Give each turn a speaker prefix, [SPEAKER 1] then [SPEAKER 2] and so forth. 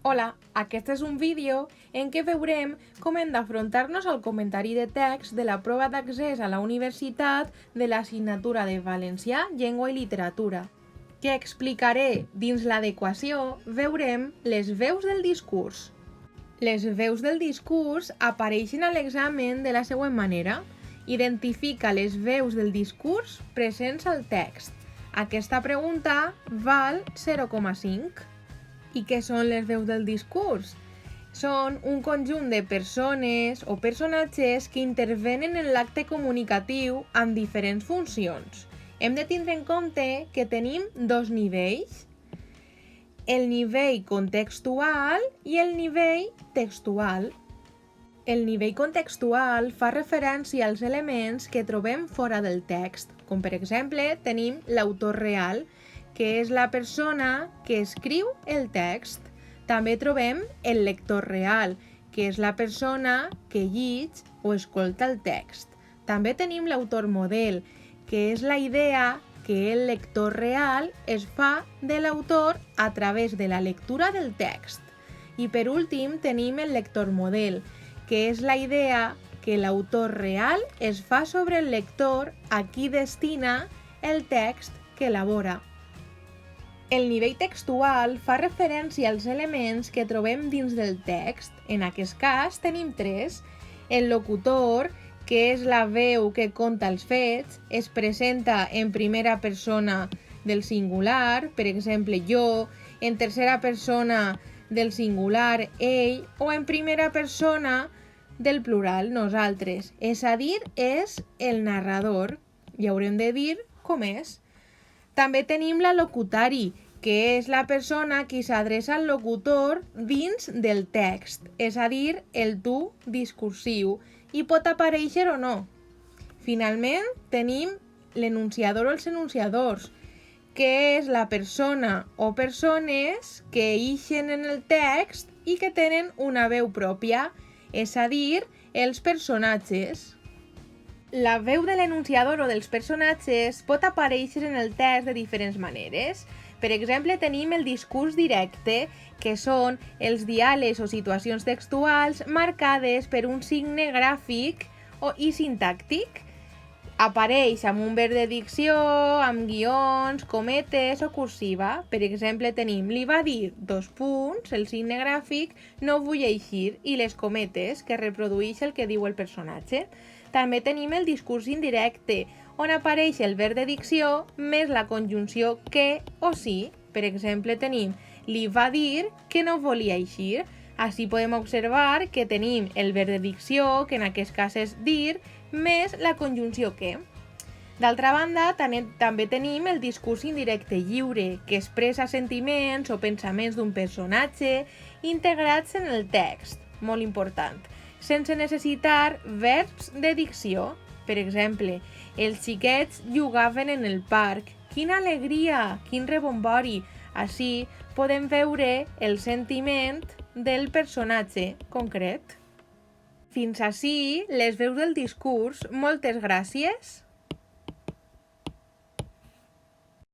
[SPEAKER 1] Hola, aquest és un vídeo en què veurem com hem d'afrontar-nos al comentari de text de la prova d'accés a la universitat de l'assignatura de Valencià, Llengua i Literatura. Que explicaré dins l'adequació, veurem les veus del discurs. Les veus del discurs apareixen a l'examen de la següent manera. Identifica les veus del discurs presents al text. Aquesta pregunta val 0,5. I què són les veus del discurs? Són un conjunt de persones o personatges que intervenen en l'acte comunicatiu amb diferents funcions. Hem de tindre en compte que tenim dos nivells, el nivell contextual i el nivell textual. El nivell contextual fa referència als elements que trobem fora del text, com per exemple tenim l'autor real, que és la persona que escriu el text. També trobem el lector real, que és la persona que llig o escolta el text. També tenim l'autor model, que és la idea que el lector real es fa de l'autor a través de la lectura del text. I per últim tenim el lector model, que és la idea que l'autor real es fa sobre el lector a qui destina el text que elabora. El nivell textual fa referència als elements que trobem dins del text. En aquest cas tenim tres. El locutor, que és la veu que conta els fets, es presenta en primera persona del singular, per exemple jo, en tercera persona del singular ell o en primera persona del plural nosaltres. És a dir, és el narrador. I haurem de dir com és. També tenim la locutari, que és la persona qui s'adreça al locutor dins del text, és a dir, el tu discursiu, i pot aparèixer o no. Finalment, tenim l'enunciador o els enunciadors, que és la persona o persones que ixen en el text i que tenen una veu pròpia, és a dir, els personatges. La veu de l'enunciador o dels personatges pot aparèixer en el text de diferents maneres. Per exemple, tenim el discurs directe, que són els diàlegs o situacions textuals marcades per un signe gràfic i sintàctic. Apareix amb un verb de dicció, amb guions, cometes o cursiva. Per exemple, tenim li va dir ... el signe gràfic no vull eixir i les cometes que reprodueix el que diu el personatge. També tenim el discurs indirecte, on apareix el verb de dicció més la conjunció que o si. Per exemple, tenim li va dir que no volia eixir. Així podem observar que tenim el verb de dicció, que en aquest cas és dir, més la conjunció que. D'altra banda, també tenim el discurs indirecte lliure, que expressa sentiments o pensaments d'un personatge integrats en el text, molt important, sense necessitar verbs de dicció. Per exemple, els xiquets jugaven en el parc. Quina alegria, quin rebombori. Així podem veure el sentiment del personatge concret. Fins ací les veus del discurs. Moltes gràcies.